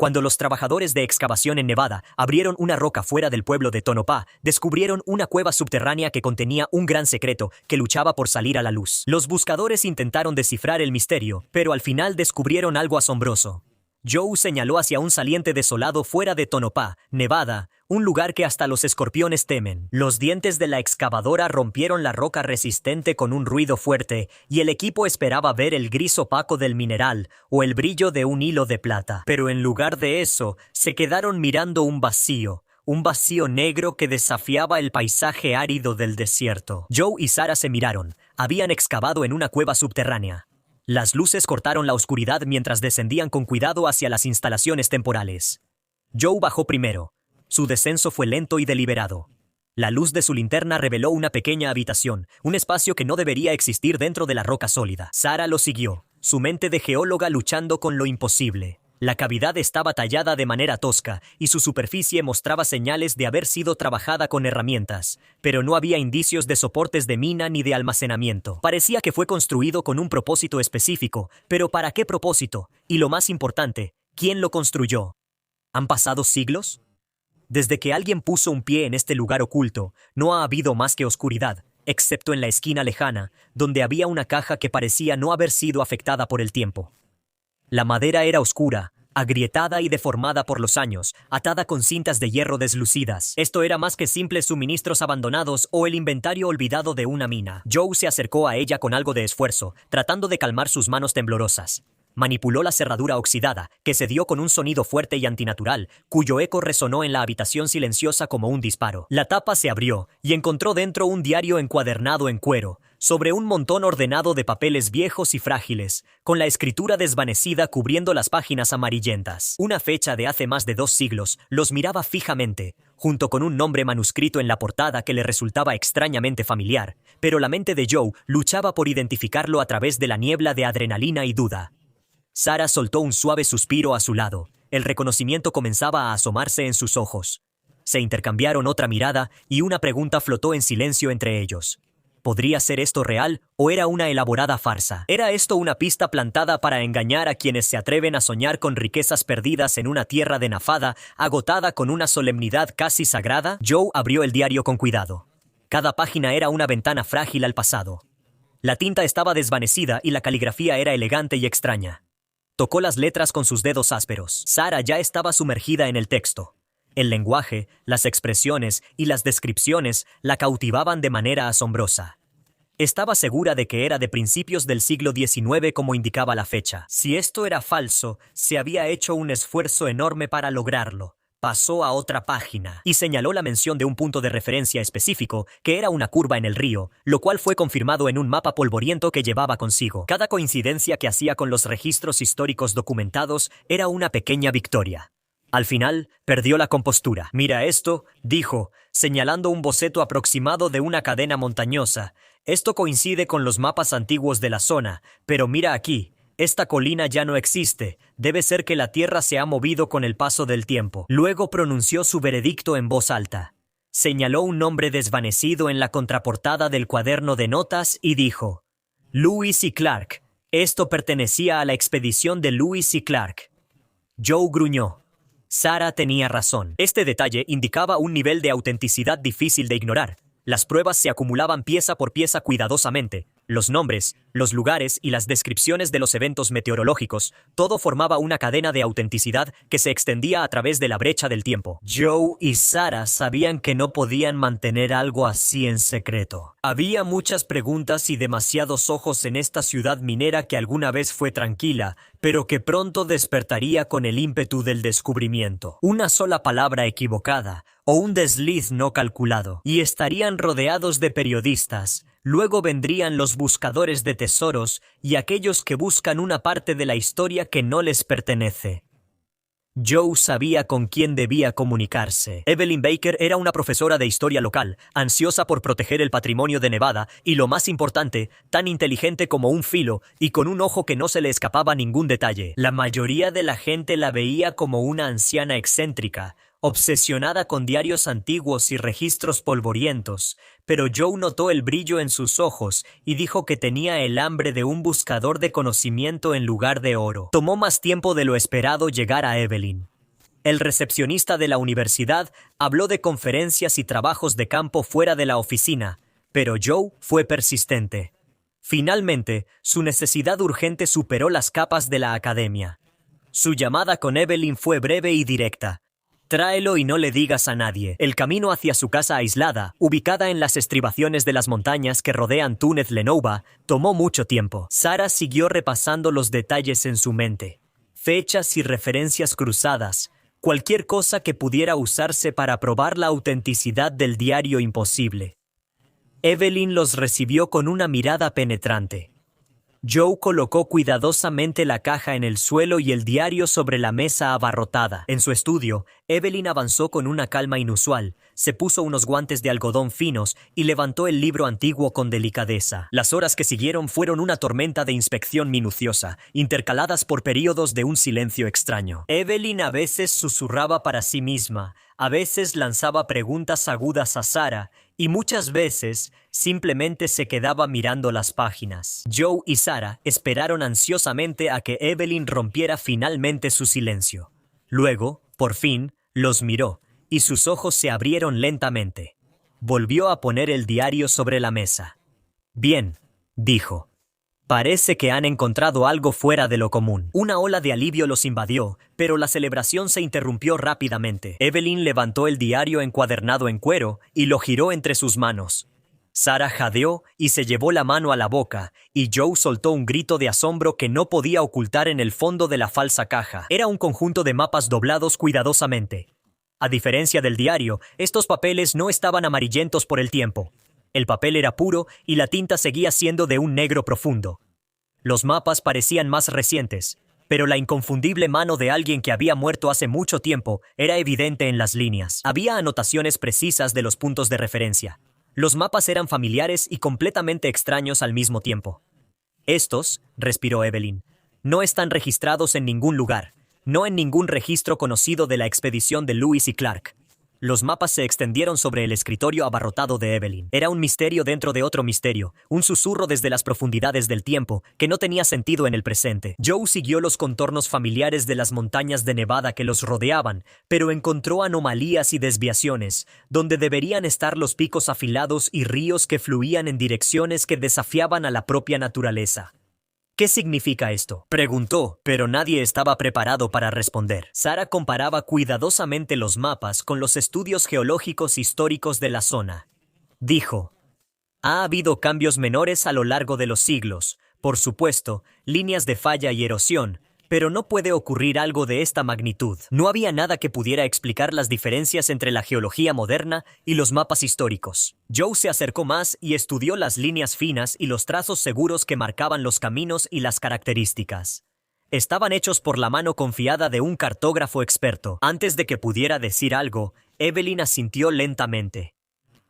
Cuando los trabajadores de excavación en Nevada abrieron una roca fuera del pueblo de Tonopah, descubrieron una cueva subterránea que contenía un gran secreto que luchaba por salir a la luz. Los buscadores intentaron descifrar el misterio, pero al final descubrieron algo asombroso. Joe señaló hacia un saliente desolado fuera de Tonopah, Nevada, un lugar que hasta los escorpiones temen. Los dientes de la excavadora rompieron la roca resistente con un ruido fuerte, y el equipo esperaba ver el gris opaco del mineral o el brillo de un hilo de plata. Pero en lugar de eso, se quedaron mirando un vacío negro que desafiaba el paisaje árido del desierto. Joe y Sarah se miraron. Habían excavado en una cueva subterránea. Las luces cortaron la oscuridad mientras descendían con cuidado hacia las instalaciones temporales. Joe bajó primero. Su descenso fue lento y deliberado. La luz de su linterna reveló una pequeña habitación, un espacio que no debería existir dentro de la roca sólida. Sarah lo siguió, su mente de geóloga luchando con lo imposible. La cavidad estaba tallada de manera tosca y su superficie mostraba señales de haber sido trabajada con herramientas, pero no había indicios de soportes de mina ni de almacenamiento. Parecía que fue construido con un propósito específico, pero ¿para qué propósito? Y lo más importante, ¿quién lo construyó? ¿Han pasado siglos? Desde que alguien puso un pie en este lugar oculto, no ha habido más que oscuridad, excepto en la esquina lejana, donde había una caja que parecía no haber sido afectada por el tiempo. La madera era oscura, agrietada y deformada por los años, atada con cintas de hierro deslucidas. Esto era más que simples suministros abandonados o el inventario olvidado de una mina. Joe se acercó a ella con algo de esfuerzo, tratando de calmar sus manos temblorosas. Manipuló la cerradura oxidada, que se dio con un sonido fuerte y antinatural, cuyo eco resonó en la habitación silenciosa como un disparo. La tapa se abrió, y encontró dentro un diario encuadernado en cuero, sobre un montón ordenado de papeles viejos y frágiles, con la escritura desvanecida cubriendo las páginas amarillentas. Una fecha de hace más de 2 siglos los miraba fijamente, junto con un nombre manuscrito en la portada que le resultaba extrañamente familiar, pero la mente de Joe luchaba por identificarlo a través de la niebla de adrenalina y duda. Sarah soltó un suave suspiro a su lado. El reconocimiento comenzaba a asomarse en sus ojos. Se intercambiaron otra mirada y una pregunta flotó en silencio entre ellos. ¿Podría ser esto real o era una elaborada farsa? ¿Era esto una pista plantada para engañar a quienes se atreven a soñar con riquezas perdidas en una tierra de Nevada, agotada con una solemnidad casi sagrada? Joe abrió el diario con cuidado. Cada página era una ventana frágil al pasado. La tinta estaba desvanecida y la caligrafía era elegante y extraña. Tocó las letras con sus dedos ásperos. Sarah ya estaba sumergida en el texto. El lenguaje, las expresiones y las descripciones la cautivaban de manera asombrosa. Estaba segura de que era de principios del siglo XIX como indicaba la fecha. Si esto era falso, se había hecho un esfuerzo enorme para lograrlo. Pasó a otra página y señaló la mención de un punto de referencia específico, que era una curva en el río, lo cual fue confirmado en un mapa polvoriento que llevaba consigo. Cada coincidencia que hacía con los registros históricos documentados era una pequeña victoria. Al final, perdió la compostura. «Mira esto», dijo, señalando un boceto aproximado de una cadena montañosa. «Esto coincide con los mapas antiguos de la zona, pero mira aquí. Esta colina ya no existe. Debe ser que la tierra se ha movido con el paso del tiempo». Luego pronunció su veredicto en voz alta. Señaló un nombre desvanecido en la contraportada del cuaderno de notas y dijo: «Lewis y Clark. Esto pertenecía a la expedición de Lewis y Clark». Joe gruñó. Sarah tenía razón. Este detalle indicaba un nivel de autenticidad difícil de ignorar. Las pruebas se acumulaban pieza por pieza cuidadosamente. Los nombres, los lugares y las descripciones de los eventos meteorológicos, todo formaba una cadena de autenticidad que se extendía a través de la brecha del tiempo. Joe y Sarah sabían que no podían mantener algo así en secreto. Había muchas preguntas y demasiados ojos en esta ciudad minera que alguna vez fue tranquila, pero que pronto despertaría con el ímpetu del descubrimiento. Una sola palabra equivocada o un desliz no calculado, y estarían rodeados de periodistas. Luego vendrían los buscadores de tesoros y aquellos que buscan una parte de la historia que no les pertenece. Joe sabía con quién debía comunicarse. Evelyn Baker era una profesora de historia local, ansiosa por proteger el patrimonio de Nevada y, lo más importante, tan inteligente como un filo y con un ojo que no se le escapaba ningún detalle. La mayoría de la gente la veía como una anciana excéntrica, obsesionada con diarios antiguos y registros polvorientos, pero Joe notó el brillo en sus ojos y dijo que tenía el hambre de un buscador de conocimiento en lugar de oro. Tomó más tiempo de lo esperado llegar a Evelyn. El recepcionista de la universidad habló de conferencias y trabajos de campo fuera de la oficina, pero Joe fue persistente. Finalmente, su necesidad urgente superó las capas de la academia. Su llamada con Evelyn fue breve y directa. Tráelo y no le digas a nadie. El camino hacia su casa aislada, ubicada en las estribaciones de las montañas que rodean Túnez Lenova, tomó mucho tiempo. Sarah siguió repasando los detalles en su mente. Fechas y referencias cruzadas, cualquier cosa que pudiera usarse para probar la autenticidad del diario imposible. Evelyn los recibió con una mirada penetrante. Joe colocó cuidadosamente la caja en el suelo y el diario sobre la mesa abarrotada. En su estudio, Evelyn avanzó con una calma inusual, se puso unos guantes de algodón finos y levantó el libro antiguo con delicadeza. Las horas que siguieron fueron una tormenta de inspección minuciosa, intercaladas por períodos de un silencio extraño. Evelyn a veces susurraba para sí misma, a veces lanzaba preguntas agudas a Sarah, y muchas veces simplemente se quedaba mirando las páginas. Joe y Sarah esperaron ansiosamente a que Evelyn rompiera finalmente su silencio. Luego, por fin, los miró, y sus ojos se abrieron lentamente. Volvió a poner el diario sobre la mesa. «Bien», dijo. «Parece que han encontrado algo fuera de lo común». Una ola de alivio los invadió, pero la celebración se interrumpió rápidamente. Evelyn levantó el diario encuadernado en cuero y lo giró entre sus manos. Sarah jadeó y se llevó la mano a la boca, y Joe soltó un grito de asombro que no podía ocultar en el fondo de la falsa caja. Era un conjunto de mapas doblados cuidadosamente. A diferencia del diario, estos papeles no estaban amarillentos por el tiempo. El papel era puro y la tinta seguía siendo de un negro profundo. Los mapas parecían más recientes, pero la inconfundible mano de alguien que había muerto hace mucho tiempo era evidente en las líneas. Había anotaciones precisas de los puntos de referencia. Los mapas eran familiares y completamente extraños al mismo tiempo. «Estos», respiró Evelyn, «no están registrados en ningún lugar, no en ningún registro conocido de la expedición de Lewis y Clark». Los mapas se extendieron sobre el escritorio abarrotado de Evelyn. Era un misterio dentro de otro misterio, un susurro desde las profundidades del tiempo, que no tenía sentido en el presente. Joe siguió los contornos familiares de las montañas de Nevada que los rodeaban, pero encontró anomalías y desviaciones, donde deberían estar los picos afilados y ríos que fluían en direcciones que desafiaban a la propia naturaleza. «¿Qué significa esto?», preguntó, pero nadie estaba preparado para responder. Sarah comparaba cuidadosamente los mapas con los estudios geológicos históricos de la zona. Dijo, «Ha habido cambios menores a lo largo de los siglos, por supuesto, líneas de falla y erosión, pero no puede ocurrir algo de esta magnitud». No había nada que pudiera explicar las diferencias entre la geología moderna y los mapas históricos. Joe se acercó más y estudió las líneas finas y los trazos seguros que marcaban los caminos y las características. Estaban hechos por la mano confiada de un cartógrafo experto. Antes de que pudiera decir algo, Evelyn asintió lentamente.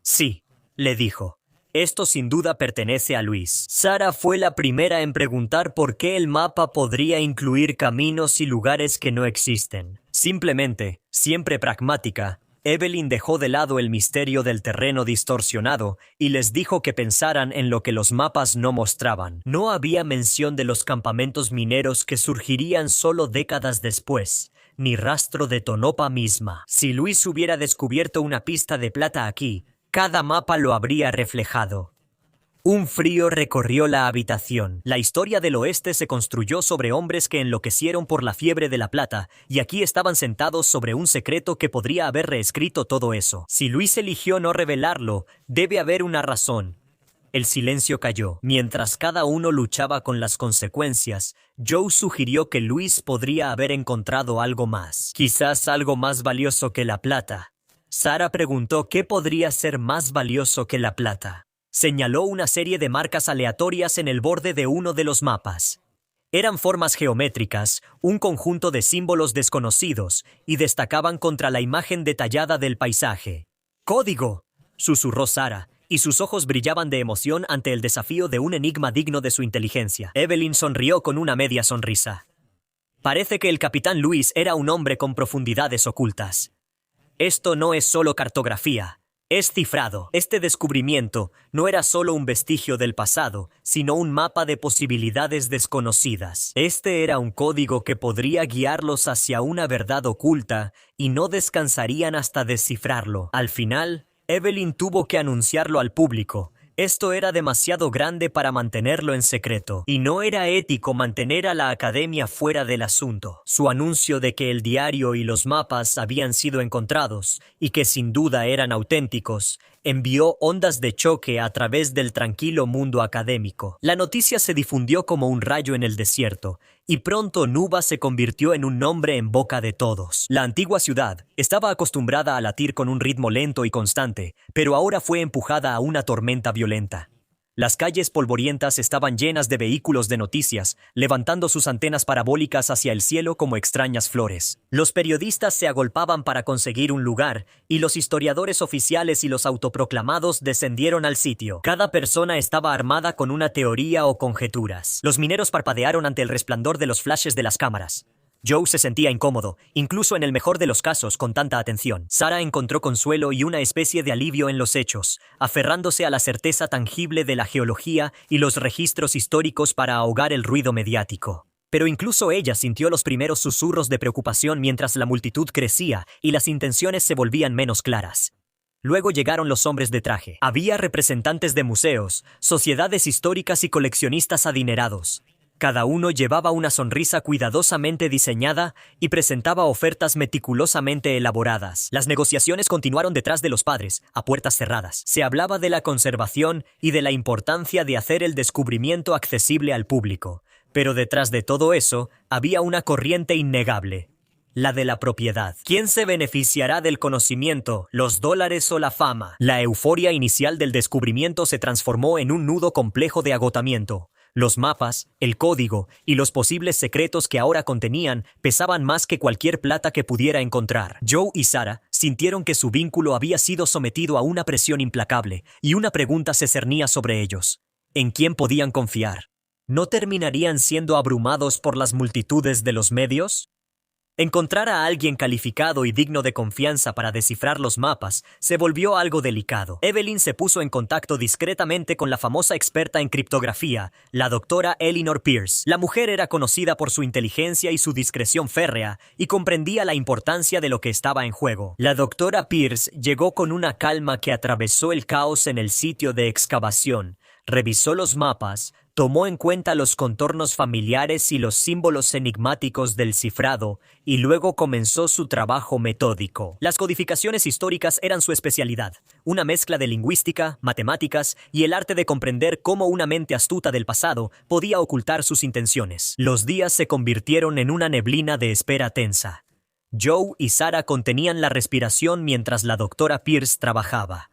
«Sí», le dijo. «Esto sin duda pertenece a Luis». Sarah fue la primera en preguntar por qué el mapa podría incluir caminos y lugares que no existen. Simplemente, siempre pragmática, Evelyn dejó de lado el misterio del terreno distorsionado y les dijo que pensaran en lo que los mapas no mostraban. No había mención de los campamentos mineros que surgirían solo décadas después, ni rastro de Tonopah misma. Si Luis hubiera descubierto una pista de plata aquí, cada mapa lo habría reflejado. Un frío recorrió la habitación. La historia del oeste se construyó sobre hombres que enloquecieron por la fiebre de la plata, y aquí estaban sentados sobre un secreto que podría haber reescrito todo eso. Si Luis eligió no revelarlo, debe haber una razón. El silencio cayó. Mientras cada uno luchaba con las consecuencias, Joe sugirió que Luis podría haber encontrado algo más. Quizás algo más valioso que la plata. Sarah preguntó qué podría ser más valioso que la plata. Señaló una serie de marcas aleatorias en el borde de uno de los mapas. Eran formas geométricas, un conjunto de símbolos desconocidos, y destacaban contra la imagen detallada del paisaje. «¡Código!», susurró Sarah, y sus ojos brillaban de emoción ante el desafío de un enigma digno de su inteligencia. Evelyn sonrió con una media sonrisa. «Parece que el capitán Luis era un hombre con profundidades ocultas. Esto no es solo cartografía, Es cifrado. Este descubrimiento no era solo un vestigio del pasado, sino un mapa de posibilidades desconocidas. Este era un código que podría guiarlos hacia una verdad oculta y no descansarían hasta descifrarlo. Al final, Evelyn tuvo que anunciarlo al público. Esto era demasiado grande para mantenerlo en secreto, y no era ético mantener a la academia fuera del asunto. Su anuncio de que el diario y los mapas habían sido encontrados, y que sin duda eran auténticos, envió ondas de choque a través del tranquilo mundo académico. La noticia se difundió como un rayo en el desierto, y pronto Nuba se convirtió en un nombre en boca de todos. La antigua ciudad estaba acostumbrada a latir con un ritmo lento y constante, pero ahora fue empujada a una tormenta violenta. Las calles polvorientas estaban llenas de vehículos de noticias, levantando sus antenas parabólicas hacia el cielo como extrañas flores. Los periodistas se agolpaban para conseguir un lugar, y los historiadores oficiales y los autoproclamados descendieron al sitio. Cada persona estaba armada con una teoría o conjeturas. Los mineros parpadearon ante el resplandor de los flashes de las cámaras. Joe se sentía incómodo, incluso en el mejor de los casos, con tanta atención. Sarah encontró consuelo y una especie de alivio en los hechos, aferrándose a la certeza tangible de la geología y los registros históricos para ahogar el ruido mediático. Pero incluso ella sintió los primeros susurros de preocupación mientras la multitud crecía y las intenciones se volvían menos claras. Luego llegaron los hombres de traje. Había representantes de museos, sociedades históricas y coleccionistas adinerados. Cada uno llevaba una sonrisa cuidadosamente diseñada y presentaba ofertas meticulosamente elaboradas. Las negociaciones continuaron detrás de los padres, a puertas cerradas. Se hablaba de la conservación y de la importancia de hacer el descubrimiento accesible al público. Pero detrás de todo eso, había una corriente innegable: la de la propiedad. ¿Quién se beneficiará del conocimiento, los dólares o la fama? La euforia inicial del descubrimiento se transformó en un nudo complejo de agotamiento. Los mapas, el código y los posibles secretos que ahora contenían pesaban más que cualquier plata que pudiera encontrar. Joe y Sarah sintieron que su vínculo había sido sometido a una presión implacable, y una pregunta se cernía sobre ellos: ¿en quién podían confiar? ¿No terminarían siendo abrumados por las multitudes de los medios? Encontrar a alguien calificado y digno de confianza para descifrar los mapas se volvió algo delicado. Evelyn se puso en contacto discretamente con la famosa experta en criptografía, la doctora Eleanor Pierce. La mujer era conocida por su inteligencia y su discreción férrea, y comprendía la importancia de lo que estaba en juego. La doctora Pierce llegó con una calma que atravesó el caos en el sitio de excavación, revisó los mapas, tomó en cuenta los contornos familiares y los símbolos enigmáticos del cifrado, y luego comenzó su trabajo metódico. Las codificaciones históricas eran su especialidad, una mezcla de lingüística, matemáticas y el arte de comprender cómo una mente astuta del pasado podía ocultar sus intenciones. Los días se convirtieron en una neblina de espera tensa. Joe y Sarah contenían la respiración mientras la doctora Pierce trabajaba.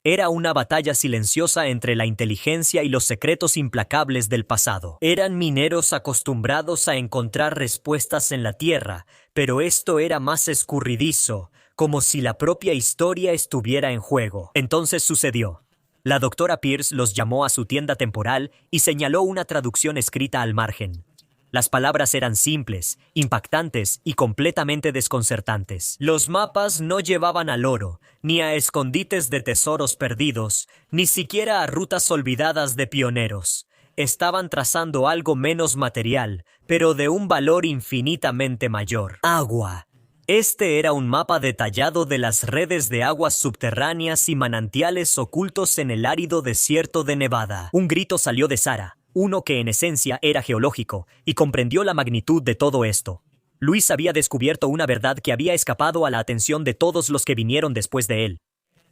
Era una batalla silenciosa entre la inteligencia y los secretos implacables del pasado. Eran mineros acostumbrados a encontrar respuestas en la tierra, pero esto era más escurridizo, como si la propia historia estuviera en juego. Entonces sucedió. La doctora Pierce los llamó a su tienda temporal y señaló una traducción escrita al margen. Las palabras eran simples, impactantes y completamente desconcertantes. Los mapas no llevaban al oro, ni a escondites de tesoros perdidos, ni siquiera a rutas olvidadas de pioneros. Estaban trazando algo menos material, pero de un valor infinitamente mayor: agua. Este era un mapa detallado de las redes de aguas subterráneas y manantiales ocultos en el árido desierto de Nevada. Un grito salió de Sarah, uno que en esencia era geológico, y comprendió la magnitud de todo esto. Luis había descubierto una verdad que había escapado a la atención de todos los que vinieron después de él.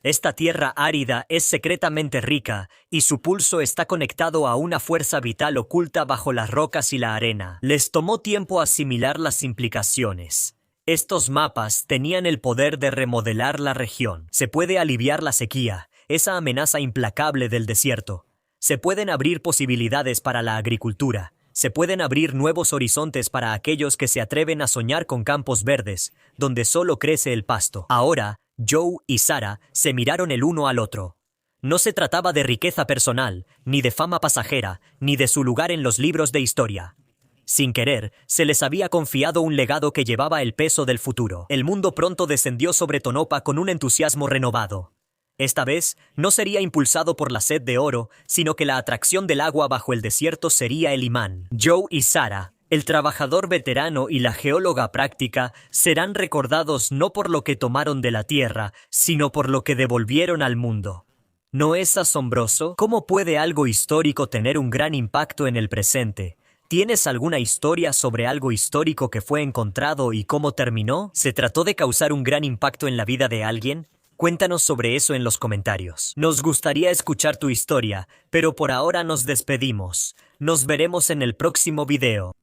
Esta tierra árida es secretamente rica, y su pulso está conectado a una fuerza vital oculta bajo las rocas y la arena. Les tomó tiempo asimilar las implicaciones. Estos mapas tenían el poder de remodelar la región. Se puede aliviar la sequía, esa amenaza implacable del desierto. Se pueden abrir posibilidades para la agricultura. Se pueden abrir nuevos horizontes para aquellos que se atreven a soñar con campos verdes, donde solo crece el pasto. Ahora, Joe y Sarah se miraron el uno al otro. No se trataba de riqueza personal, ni de fama pasajera, ni de su lugar en los libros de historia. Sin querer, se les había confiado un legado que llevaba el peso del futuro. El mundo pronto descendió sobre Tonopah con un entusiasmo renovado. Esta vez, no sería impulsado por la sed de oro, sino que la atracción del agua bajo el desierto sería el imán. Joe y Sarah, el trabajador veterano y la geóloga práctica, serán recordados no por lo que tomaron de la tierra, sino por lo que devolvieron al mundo. ¿No es asombroso? ¿Cómo puede algo histórico tener un gran impacto en el presente? ¿Tienes alguna historia sobre algo histórico que fue encontrado y cómo terminó? ¿Se trató de causar un gran impacto en la vida de alguien? Cuéntanos sobre eso en los comentarios. Nos gustaría escuchar tu historia, pero por ahora nos despedimos. Nos veremos en el próximo video.